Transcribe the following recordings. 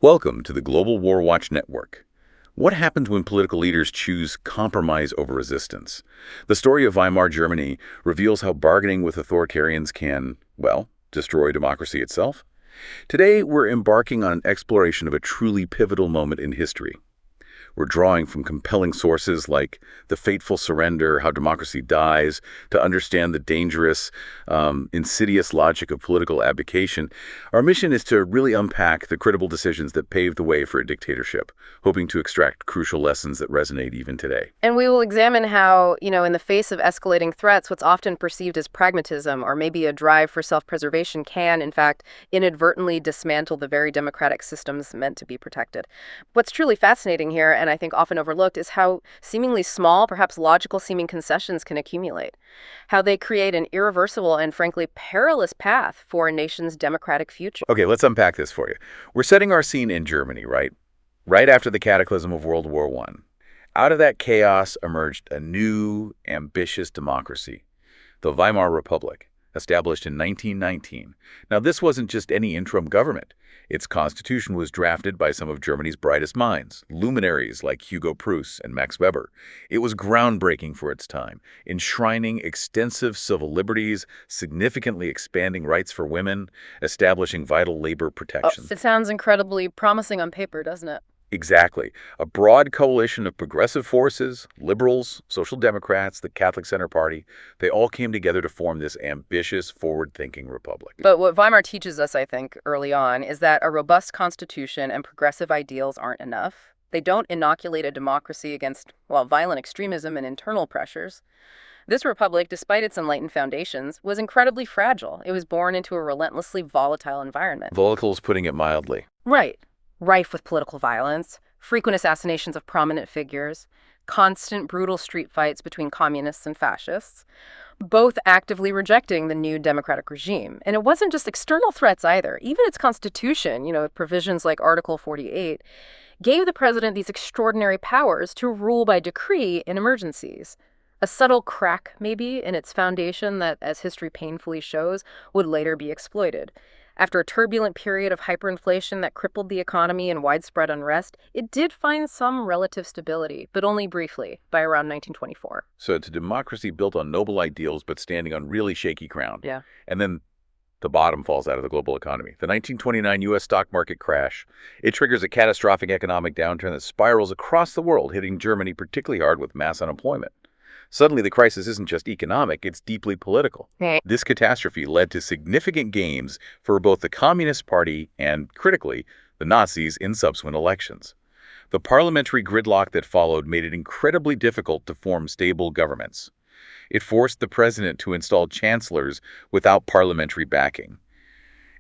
Welcome to the Global War Watch Network. What happens when political leaders choose compromise over resistance? The story of Weimar Germany reveals how bargaining with authoritarians can, well, destroy democracy itself. Today, we're embarking on an exploration of a truly pivotal moment in history. We're drawing from compelling sources like the fateful surrender, how democracy dies, to understand the dangerous, insidious logic of political abdication. Our mission is to really unpack the critical decisions that paved the way for a dictatorship, hoping to extract crucial lessons that resonate even today. And we will examine how, in the face of escalating threats, what's often perceived as pragmatism or maybe a drive for self-preservation can, in fact, inadvertently dismantle the very democratic systems meant to be protected. What's truly fascinating here, and I think often overlooked, is how seemingly small, perhaps logical-seeming concessions can accumulate, how they create an irreversible and frankly perilous path for a nation's democratic future. Okay, let's unpack this for you. We're setting our scene in Germany, right? Right after the cataclysm of World War I. Out of that chaos emerged a new, ambitious democracy, the Weimar Republic, established in 1919. Now, this wasn't just any interim government. Its constitution was drafted by some of Germany's brightest minds, luminaries like Hugo Preuss and Max Weber. It was groundbreaking for its time, enshrining extensive civil liberties, significantly expanding rights for women, establishing vital labor protections. It sounds incredibly promising on paper, doesn't it? Exactly. A broad coalition of progressive forces, liberals, social democrats, the Catholic Center Party, they all came together to form this ambitious, forward-thinking republic. But what Weimar teaches us, I think, early on, is that a robust constitution and progressive ideals aren't enough. They don't inoculate a democracy against, violent extremism and internal pressures. This republic, despite its enlightened foundations, was incredibly fragile. It was born into a relentlessly volatile environment. Volatile is putting it mildly. Right. Rife with political violence, frequent assassinations of prominent figures, constant brutal street fights between communists and fascists, both actively rejecting the new democratic regime. And it wasn't just external threats either. Even its constitution, with provisions like Article 48, gave the president these extraordinary powers to rule by decree in emergencies. A subtle crack, maybe, in its foundation that, as history painfully shows, would later be exploited. After a turbulent period of hyperinflation that crippled the economy and widespread unrest, it did find some relative stability, but only briefly, by around 1924. So it's a democracy built on noble ideals but standing on really shaky ground. Yeah. And then the bottom falls out of the global economy. The 1929 U.S. stock market crash, it triggers a catastrophic economic downturn that spirals across the world, hitting Germany particularly hard with mass unemployment. Suddenly, the crisis isn't just economic, it's deeply political. Right. This catastrophe led to significant gains for both the Communist Party and, critically, the Nazis in subsequent elections. The parliamentary gridlock that followed made it incredibly difficult to form stable governments. It forced the president to install chancellors without parliamentary backing.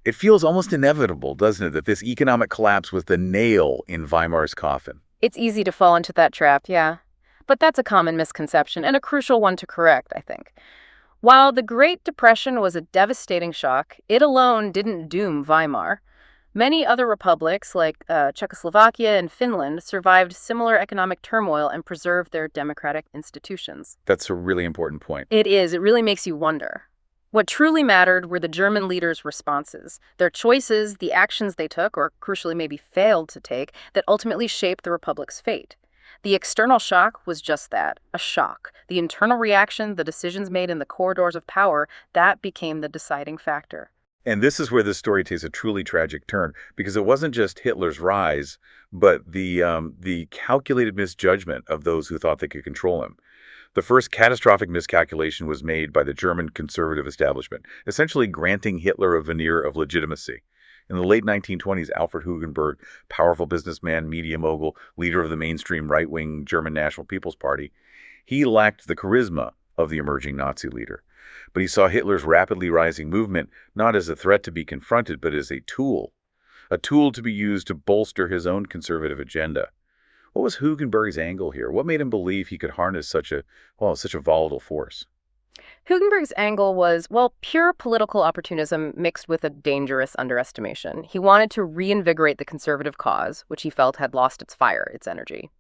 It feels almost inevitable, doesn't it, that this economic collapse was the nail in Weimar's coffin? It's easy to fall into that trap, yeah. But that's a common misconception and a crucial one to correct, I think. While the Great Depression was a devastating shock, it alone didn't doom Weimar. Many other republics, like Czechoslovakia and Finland, survived similar economic turmoil and preserved their democratic institutions. That's a really important point. It is. It really makes you wonder. What truly mattered were the German leaders' responses, their choices, the actions they took, or crucially maybe failed to take, that ultimately shaped the republic's fate. The external shock was just that, a shock. The internal reaction, the decisions made in the corridors of power, that became the deciding factor. And this is where the story takes a truly tragic turn, because it wasn't just Hitler's rise, but the calculated misjudgment of those who thought they could control him. The first catastrophic miscalculation was made by the German conservative establishment, essentially granting Hitler a veneer of legitimacy. In the late 1920s, Alfred Hugenberg, powerful businessman, media mogul, leader of the mainstream right-wing German National People's Party, he lacked the charisma of the emerging Nazi leader. But he saw Hitler's rapidly rising movement not as a threat to be confronted, but as a tool to be used to bolster his own conservative agenda. What was Hugenberg's angle here? What made him believe he could harness such a volatile force? Hugenberg's angle was, pure political opportunism mixed with a dangerous underestimation. He wanted to reinvigorate the conservative cause, which he felt had lost its fire, its energy.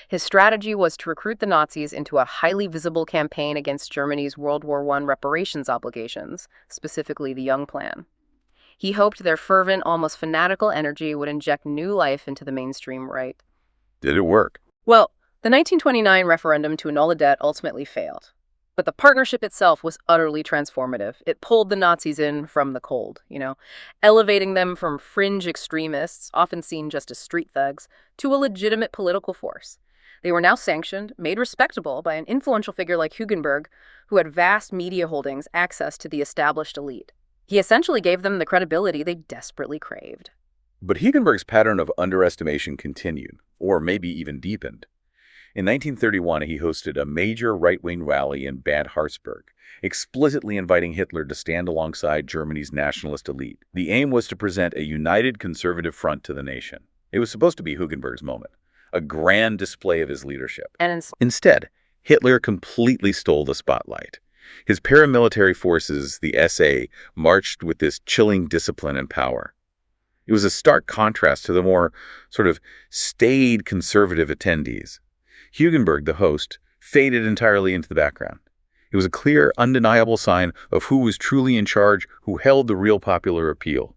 His strategy was to recruit the Nazis into a highly visible campaign against Germany's World War I reparations obligations, specifically the Young Plan. He hoped their fervent, almost fanatical energy would inject new life into the mainstream right. Did it work? Well, the 1929 referendum to annul the debt ultimately failed. But the partnership itself was utterly transformative. It pulled the Nazis in from the cold, elevating them from fringe extremists, often seen just as street thugs, to a legitimate political force. They were now sanctioned, made respectable by an influential figure like Hugenberg, who had vast media holdings, access to the established elite. He essentially gave them the credibility they desperately craved. But Hugenberg's pattern of underestimation continued, or maybe even deepened. In 1931, he hosted a major right-wing rally in Bad Harzburg, explicitly inviting Hitler to stand alongside Germany's nationalist elite. The aim was to present a united conservative front to the nation. It was supposed to be Hugenberg's moment, a grand display of his leadership. And Instead, Hitler completely stole the spotlight. His paramilitary forces, the SA, marched with this chilling discipline and power. It was a stark contrast to the more sort of staid conservative attendees. Hugenberg, the host, faded entirely into the background. It was a clear, undeniable sign of who was truly in charge, who held the real popular appeal.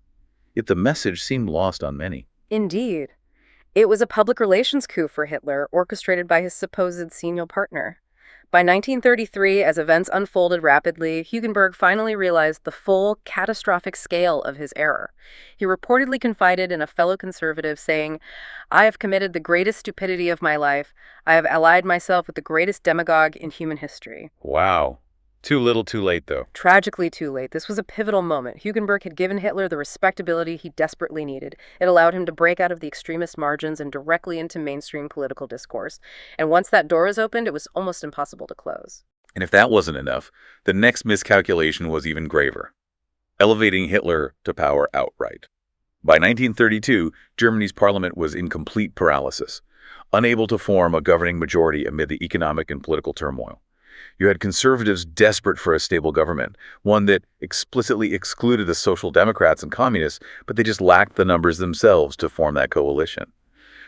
Yet the message seemed lost on many. indeed, it was a public relations coup for Hitler, orchestrated by his supposed senior partner. By 1933, as events unfolded rapidly, Hugenberg finally realized the full, catastrophic scale of his error. He reportedly confided in a fellow conservative, saying, "I have committed the greatest stupidity of my life. I have allied myself with the greatest demagogue in human history." Wow. Too little, too late, though. Tragically too late. This was a pivotal moment. Hugenberg had given Hitler the respectability he desperately needed. It allowed him to break out of the extremist margins and directly into mainstream political discourse. And once that door was opened, it was almost impossible to close. And if that wasn't enough, the next miscalculation was even graver, elevating Hitler to power outright. By 1932, Germany's parliament was in complete paralysis, unable to form a governing majority amid the economic and political turmoil. You had conservatives desperate for a stable government, one that explicitly excluded the Social Democrats and Communists, but they just lacked the numbers themselves to form that coalition.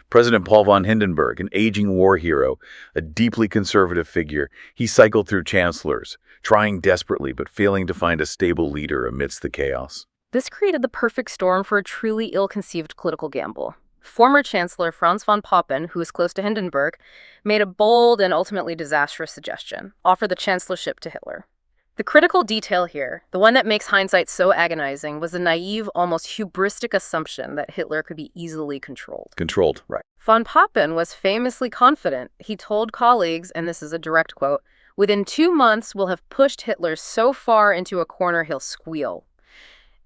President Paul von Hindenburg, an aging war hero, a deeply conservative figure, he cycled through chancellors, trying desperately but failing to find a stable leader amidst the chaos. This created the perfect storm for a truly ill-conceived political gamble. Former Chancellor Franz von Papen, who was close to Hindenburg, made a bold and ultimately disastrous suggestion: offer the chancellorship to Hitler. The critical detail here, the one that makes hindsight so agonizing, was the naive, almost hubristic assumption that Hitler could be easily controlled. Controlled, right. Von Papen was famously confident. He told colleagues, and this is a direct quote, "Within 2 months, we'll have pushed Hitler so far into a corner he'll squeal."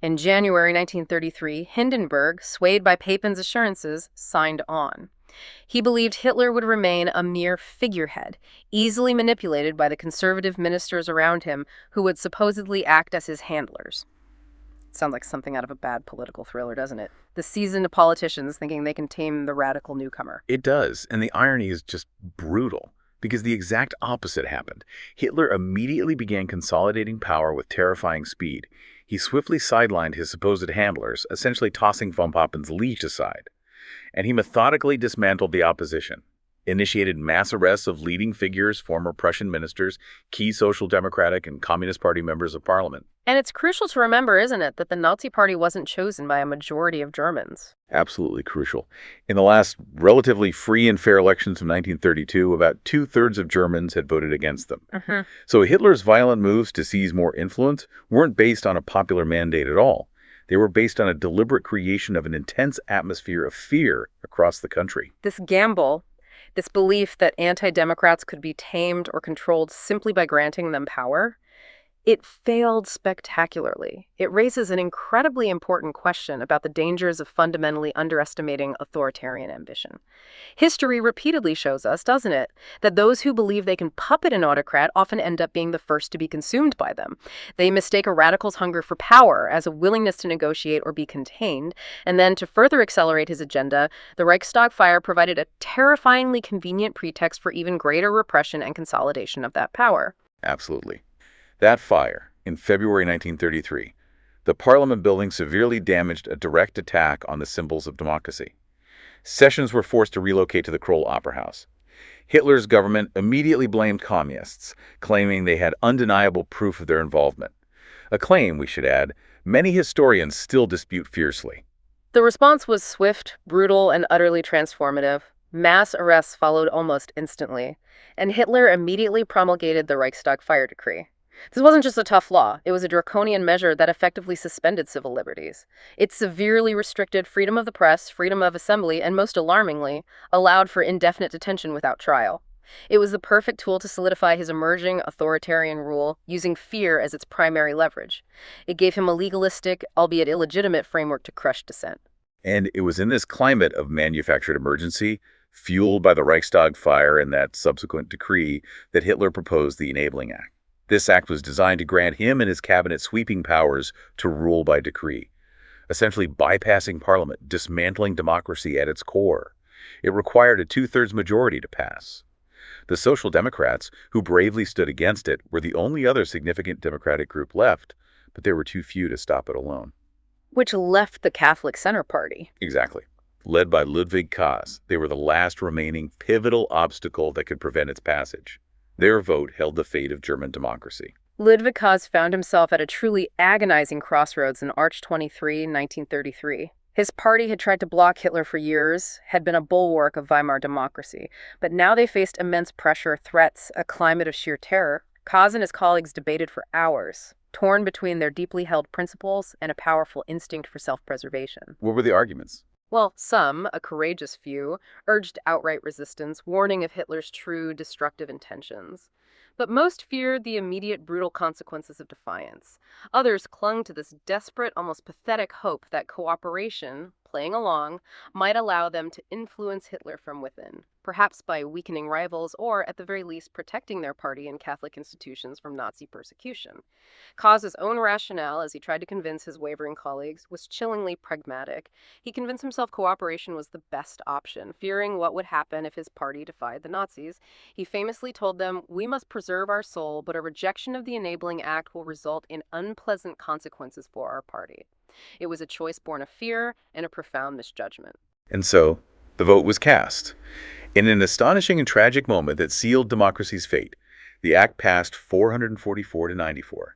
In January 1933, Hindenburg, swayed by Papen's assurances, signed on. He believed Hitler would remain a mere figurehead, easily manipulated by the conservative ministers around him who would supposedly act as his handlers. Sounds like something out of a bad political thriller, doesn't it? The seasoned politicians thinking they can tame the radical newcomer. It does, and the irony is just brutal, because the exact opposite happened. Hitler immediately began consolidating power with terrifying speed. He swiftly sidelined his supposed handlers, essentially tossing von Papen's leash aside. And he methodically dismantled the opposition, initiated mass arrests of leading figures, former Prussian ministers, key Social Democratic and Communist Party members of parliament. And it's crucial to remember, isn't it, that the Nazi Party wasn't chosen by a majority of Germans. Absolutely crucial. In the last relatively free and fair elections of 1932, about 2/3 of Germans had voted against them. So Hitler's violent moves to seize more influence weren't based on a popular mandate at all. They were based on a deliberate creation of an intense atmosphere of fear across the country. This gamble, this belief that anti-democrats could be tamed or controlled simply by granting them power, it failed spectacularly. It raises an incredibly important question about the dangers of fundamentally underestimating authoritarian ambition. History repeatedly shows us, doesn't it, that those who believe they can puppet an autocrat often end up being the first to be consumed by them. They mistake a radical's hunger for power as a willingness to negotiate or be contained, and then to further accelerate his agenda, the Reichstag fire provided a terrifyingly convenient pretext for even greater repression and consolidation of that power. Absolutely. That fire, in February 1933, the Parliament building severely damaged a direct attack on the symbols of democracy. Sessions were forced to relocate to the Kroll Opera House. Hitler's government immediately blamed communists, claiming they had undeniable proof of their involvement. A claim, we should add, Many historians still dispute fiercely. The response was swift, brutal, and utterly transformative. Mass arrests followed almost instantly, and Hitler immediately promulgated the Reichstag fire decree. This wasn't just a tough law, it was a draconian measure that effectively suspended civil liberties. It severely restricted freedom of the press, freedom of assembly, and most alarmingly, allowed for indefinite detention without trial. It was the perfect tool to solidify his emerging authoritarian rule, using fear as its primary leverage. It gave him a legalistic, albeit illegitimate, framework to crush dissent. And it was in this climate of manufactured emergency, fueled by the Reichstag fire and that subsequent decree, that Hitler proposed the Enabling Act. This act was designed to grant him and his cabinet sweeping powers to rule by decree, essentially bypassing parliament, dismantling democracy at its core. It required a two-thirds majority to pass. The Social Democrats, who bravely stood against it, were the only other significant democratic group left, but there were too few to stop it alone. Which left the Catholic Center Party. Exactly. Led by Ludwig Kaas, they were the last remaining pivotal obstacle that could prevent its passage. Their vote held the fate of German democracy. Ludwig Kaas found himself at a truly agonizing crossroads in March 23, 1933. His party had tried to block Hitler for years, had been a bulwark of Weimar democracy, but now they faced immense pressure, threats, a climate of sheer terror. Kaas and his colleagues debated for hours, torn between their deeply held principles and a powerful instinct for self-preservation. What were the arguments? Well, some, a courageous few, urged outright resistance, warning of Hitler's true destructive intentions. But most feared the immediate brutal consequences of defiance. Others clung to this desperate, almost pathetic hope that cooperation, playing along, might allow them to influence Hitler from within, perhaps by weakening rivals or, at the very least, protecting their party and Catholic institutions from Nazi persecution. Kaas's own rationale, as he tried to convince his wavering colleagues, was chillingly pragmatic. He convinced himself cooperation was the best option, fearing what would happen if his party defied the Nazis. He famously told them, "We must preserve our soul, but a rejection of the Enabling Act will result in unpleasant consequences for our party." It was a choice born of fear and a profound misjudgment. And so, the vote was cast. In an astonishing and tragic moment that sealed democracy's fate, the act passed 444 to 94.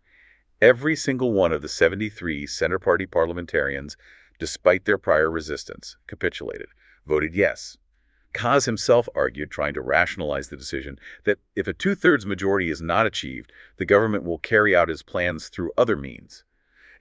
Every single one of the 73 Center Party parliamentarians, despite their prior resistance, capitulated, voted yes. Kaas himself argued, trying to rationalize the decision, that if a two-thirds majority is not achieved, the government will carry out its plans through other means.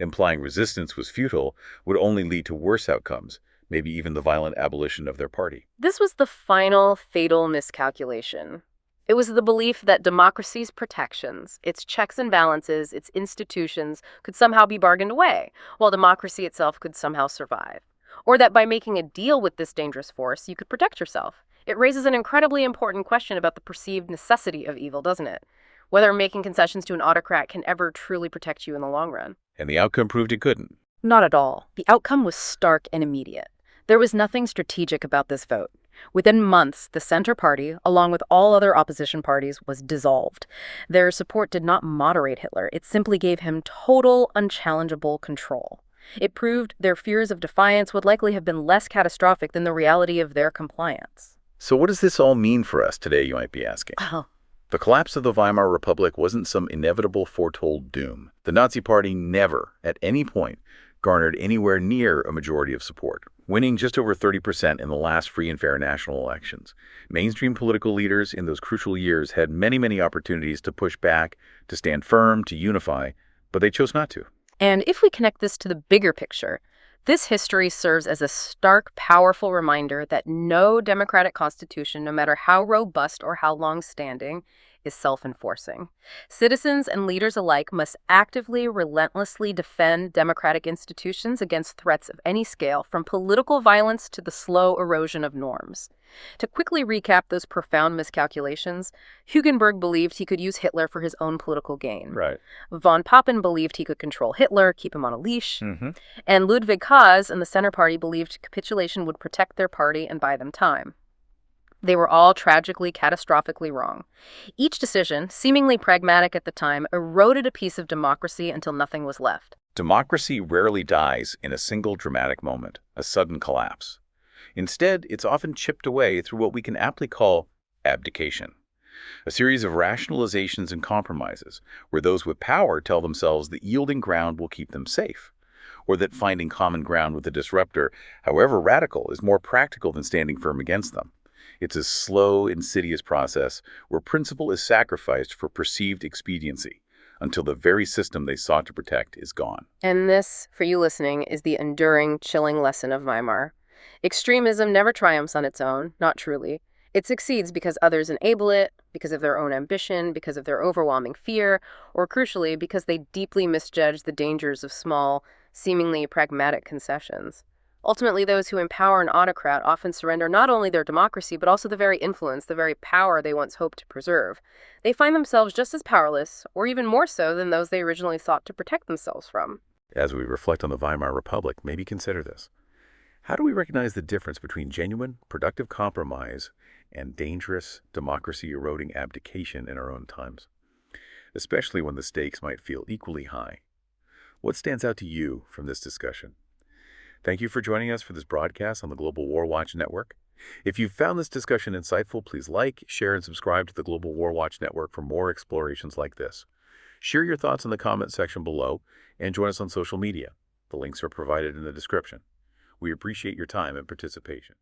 Implying resistance was futile would only lead to worse outcomes, maybe even the violent abolition of their party. This was the final fatal miscalculation. It was the belief that democracy's protections, its checks and balances, its institutions could somehow be bargained away, while democracy itself could somehow survive. Or that by making a deal with this dangerous force, you could protect yourself. It raises an incredibly important question about the perceived necessity of evil, doesn't it? Whether making concessions to an autocrat can ever truly protect you in the long run. And the outcome proved it couldn't. Not at all. The outcome was stark and immediate. There was nothing strategic about this vote. Within months, the Center Party, along with all other opposition parties, was dissolved. Their support did not moderate Hitler. It simply gave him total, unchallengeable control. It proved their fears of defiance would likely have been less catastrophic than the reality of their compliance. So what does this all mean for us today, you might be asking? Oh. The collapse of the Weimar Republic wasn't some inevitable foretold doom. The Nazi Party never, at any point, garnered anywhere near a majority of support, winning just over 30% in the last free and fair national elections. Mainstream political leaders in those crucial years had many, many opportunities to push back, to stand firm, to unify, but they chose not to. And if we connect this to the bigger picture, this history serves as a stark, powerful reminder that no democratic constitution, no matter how robust or how long-standing, is self-enforcing. Citizens and leaders alike must actively, relentlessly defend democratic institutions against threats of any scale, from political violence to the slow erosion of norms. To quickly recap those profound miscalculations, Hugenberg believed he could use Hitler for his own political gain. Right. Von Papen believed he could control Hitler, keep him on a leash. And Ludwig Kaas and the Center Party believed capitulation would protect their party and buy them time. They were all tragically, catastrophically wrong. Each decision, seemingly pragmatic at the time, eroded a piece of democracy until nothing was left. Democracy rarely dies in a single dramatic moment, a sudden collapse. Instead, it's often chipped away through what we can aptly call abdication, a series of rationalizations and compromises, where those with power tell themselves that yielding ground will keep them safe. or that finding common ground with the disruptor, however radical, is more practical than standing firm against them. It's a slow, insidious process where principle is sacrificed for perceived expediency until the very system they sought to protect is gone. And this, for you listening, is the enduring, chilling lesson of Weimar. Extremism never triumphs on its own, not truly. It succeeds because others enable it, because of their own ambition, because of their overwhelming fear, or crucially, because they deeply misjudge the dangers of small, seemingly pragmatic concessions. Ultimately, those who empower an autocrat often surrender not only their democracy, but also the very influence, the very power they once hoped to preserve. They find themselves just as powerless, or even more so than those they originally sought to protect themselves from. As we reflect on the Weimar Republic, maybe consider this. How do we recognize the difference between genuine, productive compromise and dangerous, democracy-eroding abdication in our own times, especially when the stakes might feel equally high? What stands out to you from this discussion? Thank you for joining us for this broadcast on the Global War Watch Network. If you found this discussion insightful, please like, share, and subscribe to the Global War Watch Network for more explorations like this. Share your thoughts in the comment section below and join us on social media. The links are provided in the description. We appreciate your time and participation.